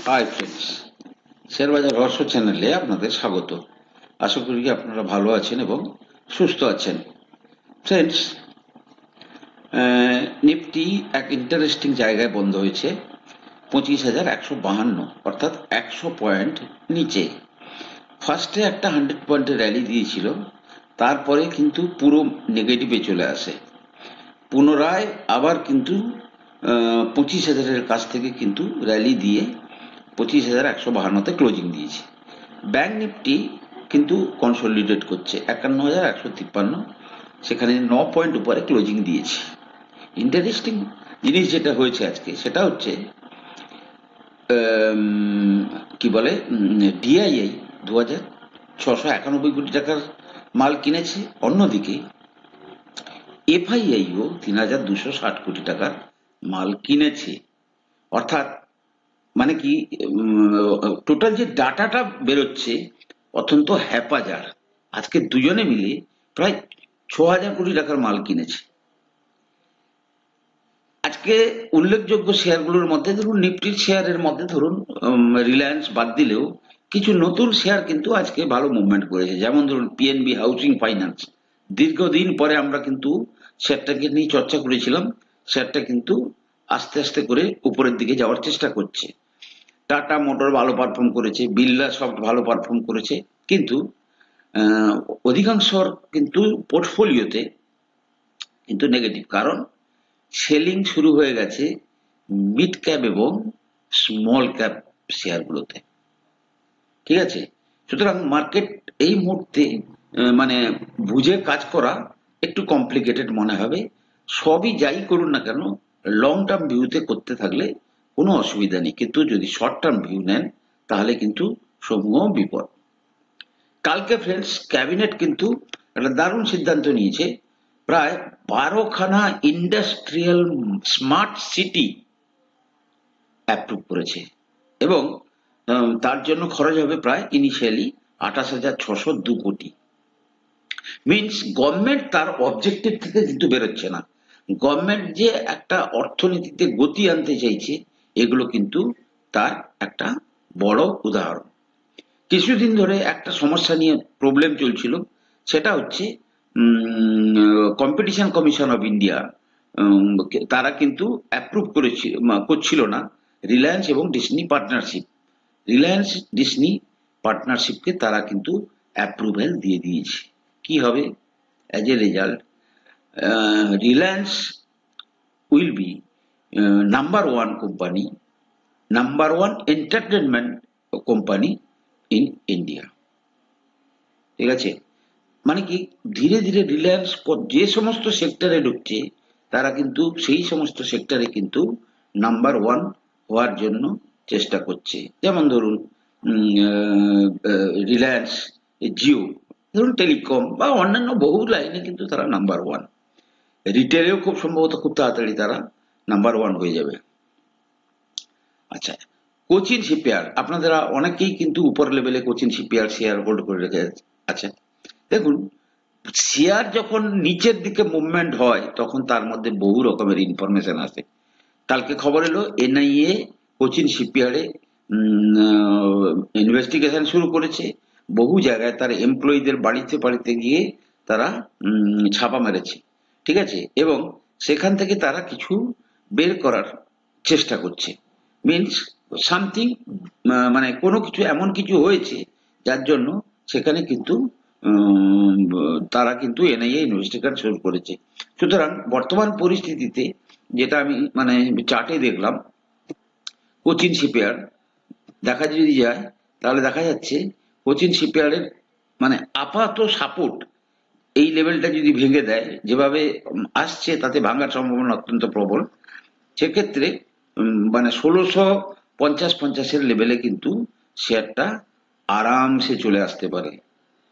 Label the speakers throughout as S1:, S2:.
S1: Hi friends, share বাজার রহস্য চ্যানেলে আপনাদের স্বাগত। আশা করি আপনারা ভালো আছেন এবং সুস্থ আছেন। ফ্রেন্ডস, নিফটি এক ইন্টারেস্টিং জায়গায় বন্ধ হয়েছে, 25,152, অর্থাৎ 100 পয়েন্ট নিচে। ফার্স্টে একটা 100 পয়েন্টের র্যালি দিয়েছিল, তারপরে কিন্তু পুরো নেগেটিভে চলে আসে। পুনরায় আবার কিন্তু 25,000-এর কাছ থেকে কিন্তু র্যালি দিয়ে 25,152-তে ক্লোজিং দিয়েছে। ব্যাংক নিফটি কিন্তু কনসলিডেট করছে 51,153, সেখানে 9 পয়েন্ট উপরে ক্লোজিং দিয়েছে। ইন্টারেস্টিং জিনিস যেটা হয়েছে আজকে সেটা হচ্ছে কি বলে, ডিআইআই 2,691 কোটি টাকার মাল কিনেছে, অন্যদিকে এফআইআইও 3,260 কোটি টাকার মাল কিনেছে। অর্থাৎ মানে কি, টোটাল যে ডাটাটা বেরোচ্ছে অত্যন্ত হ্যাপাজার। আজকে দুজনে মিলে প্রায় 6,000 কোটি টাকার মাল কিনেছে। আজকে উল্লেখযোগ্য শেয়ারগুলোর মধ্যে ধরুন, নিফটির শেয়ারের মধ্যে ধরুন রিলায়েন্স বাদ দিলেও কিছু নতুন শেয়ার কিন্তু আজকে ভালো মুভমেন্ট করেছে। যেমন ধরুন পিএনবি হাউসিং ফাইন্যান্স, দীর্ঘদিন পরে আমরা কিন্তু শেয়ারটাকে নিয়ে চর্চা করেছিলাম। শেয়ারটা কিন্তু আস্তে আস্তে করে উপরের দিকে যাওয়ার চেষ্টা করছে। টাটা মোটর ভালো পারফর্ম করেছে, বিড়লা সফট ভালো পারফর্ম করেছে, কিন্তু অধিকাংশ কিন্তু পোর্টফোলিওতে কিন্তু নেগেটিভ। কারণ সেলিং শুরু হয়ে গেছে মিড ক্যাপ এবং স্মল ক্যাপ শেয়ারগুলোতে। ঠিক আছে, সুতরাং মার্কেট এই মুহূর্তে মানে বুঝে কাজ করা একটু কমপ্লিকেটেড মনে হবে। সবই যাই করুন না কেন, লং টার্ম ভিউতে করতে থাকলে কোনো অসুবিধা নেই, কিন্তু যদি শর্ট টার্ম ভিউ নেন তাহলে কিন্তু সমূহ বিপদ। কালকে ফ্রেন্ডস, ক্যাবিনেট কিন্তু একটা দারুণ সিদ্ধান্ত নিয়েছে। প্রায় 12খানা ইন্ডাস্ট্রিয়াল স্মার্ট সিটি অ্যাপ্রুভ করেছে এবং তার জন্য খরচ হবে প্রায় ইনিশিয়ালি 28,602 কোটি। মিনস গভর্নমেন্ট তার অবজেক্টিভ থেকে কিন্তু বেরোচ্ছে না। গভর্নমেন্ট যে একটা অর্থনীতিতে গতি আনতে চাইছে, এগুলো কিন্তু তার একটা বড় উদাহরণ। কিছুদিন ধরে একটা সমস্যা নিয়ে প্রবলেম চলছিল, সেটা হচ্ছে কম্পিটিশন কমিশন অফ ইন্ডিয়া তারা কিন্তু অ্যাপ্রুভ করছিল না রিলায়েন্স এবং ডিসনি পার্টনারশিপ। রিলায়েন্স ডিসনি পার্টনারশিপকে তারা কিন্তু অ্যাপ্রুভেল দিয়ে দিয়েছে। কি হবে as a result? Reliance will be number one company, number one entertainment company in India. ঠিক আছে, মানে কি, ধীরে ধীরে রিলায়েন্স যে সমস্ত সেক্টরে ঢুকছে তারা কিন্তু সেই সমস্ত সেক্টরে কিন্তু নাম্বার ওয়ান হওয়ার জন্য চেষ্টা করছে। যেমন ধরুন রিলায়েন্স জিও, ধরুন টেলিকম বা অন্যান্য বহু লাইনে কিন্তু তারা নাম্বার ওয়ান। রিটেলেও খুব সম্ভবত খুব তাড়াতাড়ি তারা নাম্বার ওয়ান হয়ে যাবে। আচ্ছা, কোচিন শিপইয়ার্ড, আপনারা অনেকেই কিন্তু উপর লেভেলে কোচিন শিপইয়ার্ড শেয়ার হোল্ড করে রেখে আছে। দেখুন, শেয়ার যখন নিচের দিকে মুভমেন্ট হয় তখন তার মধ্যে বহু রকমের ইনফরমেশন আসে। কালকে খবর এলো এনআইএ কোচিন শিপইয়ার্ডে ইনভেস্টিগেশন শুরু করেছে। বহু জায়গায় তার এমপ্লয়ীদের বাড়িতে বাড়িতে গিয়ে তারা ছাপা মেরেছে। ঠিক আছে, এবং সেখান থেকে তারা কিছু বের করার চেষ্টা করছে। মিনস সামথিং, মানে কোনো কিছু এমন কিছু হয়েছে যার জন্য সেখানে কিন্তু তারা কিন্তু এনআইএ ইনভেস্টিগেশন শুরু করেছে। সুতরাং বর্তমান পরিস্থিতিতে যেটা আমি মানে চার্টে দেখলাম, কোচিন শিপইয়ার্ড দেখা যদি যায় তাহলে দেখা যাচ্ছে কোচিন শিপইয়ার্ডের মানে আপাতত সাপোর্ট এই লেভেলটা যদি ভেঙে দেয়, যেভাবে আসছে তাতে ভাঙার সম্ভাবনা অত্যন্ত প্রবল। সেক্ষেত্রে মানে 1650-50-এর লেভেলে কিন্তু শেয়ারটা আরামসে চলে আসতে পারে।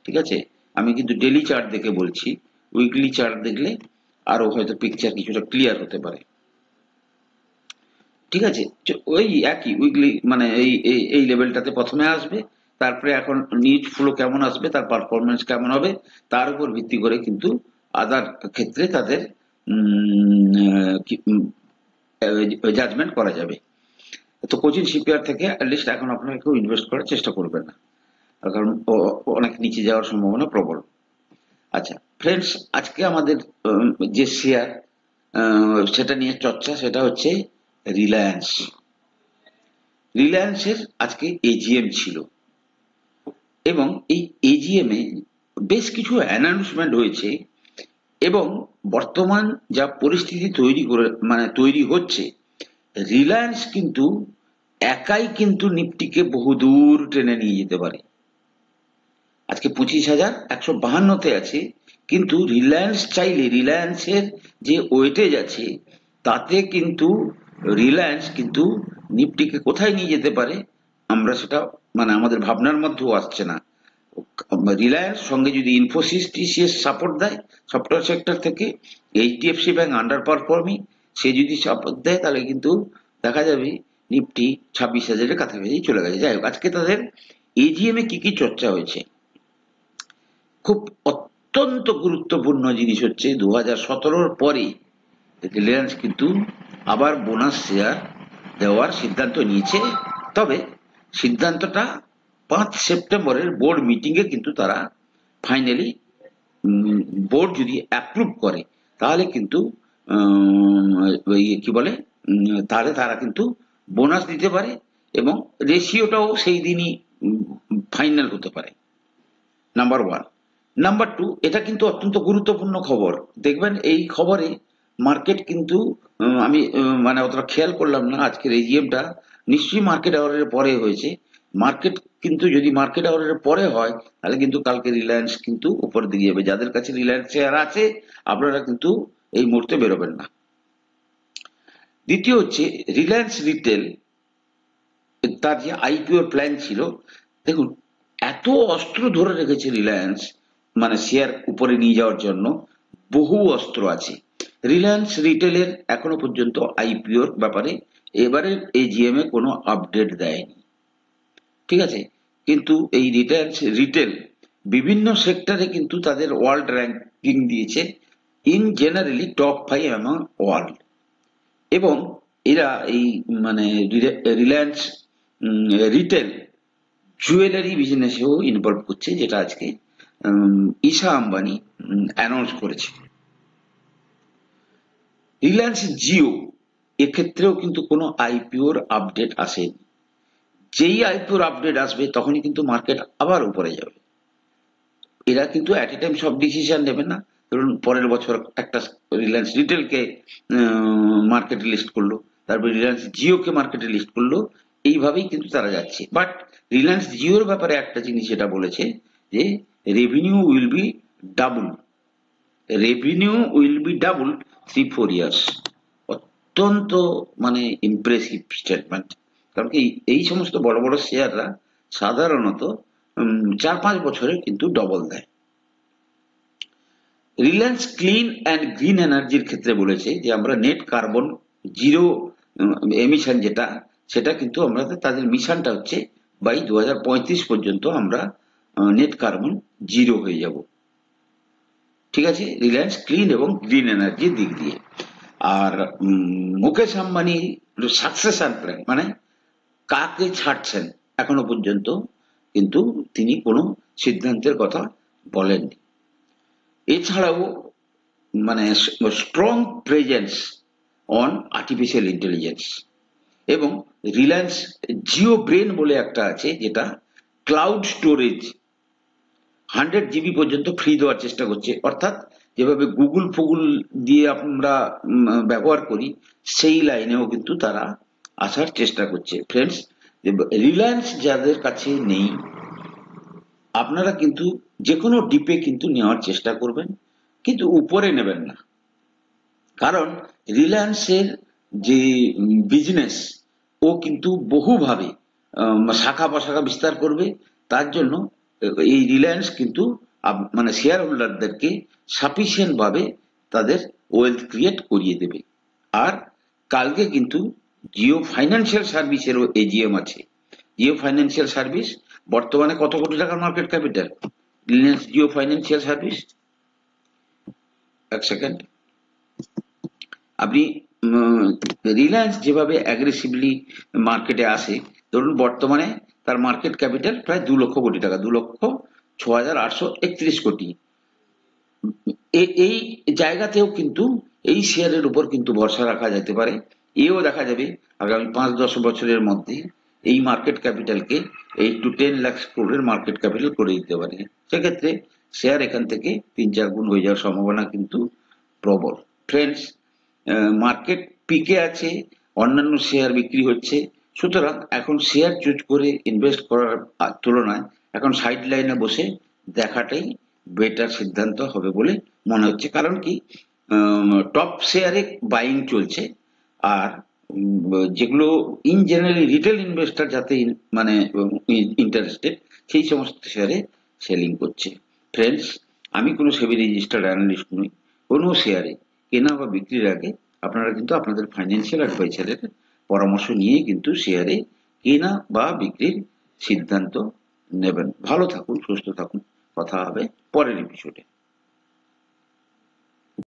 S1: ঠিক আছে, আমি কিন্তু ডেলি চার্ট দেখে বলছি, উইকলি চার্ট দেখলে আরো হয়তো পিকচার কিছুটা ক্লিয়ার হতে পারে। ঠিক আছে, ওই একই উইকলি মানে এই লেভেলটাতে প্রথমে আসবে, তারপরে এখন নিউজ ফ্লো কেমন আসবে, তার পারফরমেন্স কেমন হবে, তার উপর ভিত্তি করে কিন্তু আদার ক্ষেত্রে তাদের জাজমেন্ট করা যাবে। তো কোচিন শিপইয়ার্ড থেকে অ্যাটলিস্ট এখন আপনারা কেউ ইনভেস্ট করার চেষ্টা করবেন না, তার কারণ অনেক নিচে যাওয়ার সম্ভাবনা প্রবল। আচ্ছা ফ্রেন্ডস, আজকে আমাদের যে শেয়ার সেটা নিয়ে চর্চা, সেটা হচ্ছে রিলায়েন্স। রিলায়েন্সের আজকে এজিএম ছিল এবং এই এজিএম এ বেশ কিছু অ্যানাউন্সমেন্ট হয়েছে এবং বর্তমান যা পরিস্থিতি তৈরি হচ্ছে, রিলায়েন্স কিন্তু একাই কিন্তু নিফটিকে বহুদূর টেনে নিয়ে যেতে পারে। আজকে 25,152 আছে, কিন্তু রিলায়েন্স চাইলে রিলায়েন্সের যে ওয়েটেজ আছে তাতে কিন্তু রিলায়েন্স কিন্তু নিফটিকে কোথায় নিয়ে যেতে পারে আমরা সেটা আমাদের ভাবনার মধ্যেও আসছে না। রিলায়েন্স সঙ্গে যদি ইনফোসিস টিসিএস সাপোর্ট দেয় সফটওয়্যার সেক্টর থেকে, এইচডিএফসি ব্যাংক আন্ডার পারফর্মিং, সে যদি সাপোর্ট দেয় তাহলে কিন্তু দেখা যাবে নিফটি 26,000-এর কাছাকাছি চলে গেছে। যাই হোক, আজকে তাদের এজিএম এ কি কি চর্চা হয়েছে, খুব অত্যন্ত গুরুত্বপূর্ণ জিনিস হচ্ছে 2017-র পরে রিলায়েন্স কিন্তু আবার বোনাস শেয়ার দেওয়ার সিদ্ধান্ত নিয়েছে। তবে সিদ্ধান্তটা 5 সেপ্টেম্বরের বোর্ড মিটিংয়ে কিন্তু তারা ফাইনালি, বোর্ড যদি অ্যাপ্রুভ করে তাহলে কিন্তু কি বলে তাহলে তারা কিন্তু বোনাস দিতে পারে এবং রেশিওটাও সেই দিনই ফাইনাল হতে পারে। Number one. নাম্বার টু, এটা কিন্তু অত্যন্ত গুরুত্বপূর্ণ খবর। দেখবেন এই খবরে মার্কেট কিন্তু আমি অতটা খেয়াল করলাম না, আজকের এজিএমটা নিশ্চয়ই মার্কেট আওয়ারের পরে হয়েছে। মার্কেট কিন্তু যদি মার্কেট আওয়ারের পরে হয় তাহলে কিন্তু কালকে রিলায়েন্স কিন্তু উপর দিকে যাবে। যাদের কাছে রিলায়েন্স শেয়ার আছে আপনারা কিন্তু এই মুহূর্তে বেরোবেন না। দ্বিতীয় হচ্ছে রিলায়েন্স রিটেল, তার যে আইপিওর প্ল্যান ছিল, দেখুন এত অস্ত্র ধরে রেখেছে রিলায়েন্স, শেয়ার উপরে নিয়ে যাওয়ার জন্য বহু অস্ত্র আছে। রিলায়েন্স রিটেলের এখনো পর্যন্ত আইপিওর ব্যাপারে এবারের এজিএম এ কোনো আপডেট দেয়নি, ঠিক আছে। কিন্তু এই রিলায়েন্স রিটেল বিভিন্ন সেক্টরে কিন্তু তাদের ওয়ার্ল্ড র্যাঙ্কিং দিয়েছে, in generally top 5 among world. এবং এরা এই রিলায়েন্স রিটেল জুয়েলারি বিজনেসেও ইনভলভ করছে, যেটা আজকে ঈশা আম্বানি অ্যানাউন্স করেছে। রিলায়েন্স জিও এক্ষেত্রেও কিন্তু কোনো আইপিওর আপডেট আসেনি। যেই আইপিওর আপডেট আসবে তখনই কিন্তু মার্কেট আবার উপরে যাবে। এরা কিন্তু অ্যাট এ টাইম সব ডিসিশন নেবে না। ধরুন পরের বছর একটা রিলায়েন্স রিটেলকে মার্কেটে লিস্ট করলো, তারপরে রিলায়েন্স জিওকে মার্কেটে লিস্ট করলো, এইভাবেই কিন্তু তারা যাচ্ছে। বাট রিলায়েন্স জিওর ব্যাপারে একটা জিনিস যেটা বলেছে যে revenue will be double, revenue will be double 3-4 years. অত্যন্ত ইমপ্রেসিভ স্টেটমেন্ট, কারণ কি এই সমস্ত বড় বড় শেয়াররা সাধারণত 4-5 বছরে কিন্তু ডবল দেয়। রিলায়েন্স ক্লিন অ্যান্ড গ্রিন এনার্জির ক্ষেত্রে বলেছে যে আমরা নেট কার্বন জিরো এমিশন সেটা কিন্তু আমরা, তাদের মিশনটা হচ্ছে বাই 2035 পর্যন্ত আমরা নেট কার্বন জিরো হয়ে যাব, ঠিক আছে, রিলায়েন্স ক্লিন এবং গ্রিন এনার্জির দিক দিয়ে। আর মুকেশ আম্বানি সাকসেশন প্ল্যান, কাকে ছাড়ছেন এখনো পর্যন্ত কিন্তু তিনি কোনো সিদ্ধান্তের কথা বলেননি। এছাড়াও strong presence on artificial intelligence, এবং রিলায়েন্স জিও ব্রেন বলে একটা আছে, যেটা ক্লাউড স্টোরেজ 100 জিবি পর্যন্ত ফ্রি দেওয়ার চেষ্টা করছে। অর্থাৎ যেভাবে গুগল ফুগুল দিয়ে আমরা ব্যবহার করি সেই লাইনেও কিন্তু তারা আসার চেষ্টা করছে। ফ্রেন্ডস, রিলায়েন্স যাদের কাছে নেই আপনারা কিন্তু যে কোনো ডিপে কিন্তু নেওয়ার চেষ্টা করবেন, কিন্তু উপরে নেবেন না। কারণ রিলায়েন্সের যে বিজনেস ও কিন্তু বহুভাবে শাখা প্রশাখা বিস্তার করবে, তার জন্য এই রিলায়েন্স কিন্তু শেয়ার হোল্ডারদেরকে সাফিসিয়েন্ট ভাবে তাদের ওয়েলথ ক্রিয়েট করিয়ে দেবে। আর কালকে কিন্তু জিও ফাইন্যান্সিয়াল সার্ভিসেরও এজিএম আছে। জিও ফাইন্যান্সিয়াল সার্ভিস বর্তমানে কত কোটি টাকার market capital? Reliance Jio financial service, এক সেকেন্ড, আপনি রিলায়েন্স যেভাবে অ্যাগ্রেসিভলি মার্কেটে আসে, ধরুন বর্তমানে তার মার্কেট ক্যাপিটাল প্রায় 2 লক্ষ কোটি টাকা, 2,06,831 কোটি। এই জায়গাতেও কিন্তু এই শেয়ারের উপর কিন্তু ভরসা রাখা যেতে পারে। এও দেখা যাবে আগামী 5-10 বছরের মধ্যে এই মার্কেট ক্যাপিটালকে 8 to 10 lakh crore market capital করে দিতে পারে। সেক্ষেত্রে শেয়ার এখান থেকে 3-4 গুণ হয়ে যাওয়ার সম্ভাবনা কিন্তু প্রবল। ফ্রেন্ডস, মার্কেট পিকে আছে, অন্যান্য শেয়ার বিক্রি হচ্ছে, সুতরাং এখন শেয়ার চুজ করে ইনভেস্ট করার তুলনায় এখন সাইড লাইনে বসে দেখাটাই বেটার সিদ্ধান্ত হবে বলে মনে হচ্ছে। কারণ কি, টপ শেয়ারে বাইং চলছে, আর যেগুলো ইন জেনারেলি রিটেল ইনভেস্টর যাতে মানে ইন্টারেস্টেড, সেই সমস্ত শেয়ারে সেলিং করছে। ফ্রেন্ডস, আমি কোনো সেবি রেজিস্টার্ড অ্যানালিস্ট নই। কোনো শেয়ারে কেনা বা বিক্রির আগে আপনারা কিন্তু আপনাদের ফাইন্যান্সিয়াল অ্যাডভাইজারের পরামর্শ নিয়ে কিন্তু শেয়ারে কেনা বা বিক্রির সিদ্ধান্ত নেবেন। ভালো থাকুন, সুস্থ থাকুন। কথা হবে পরের এপিসোডে।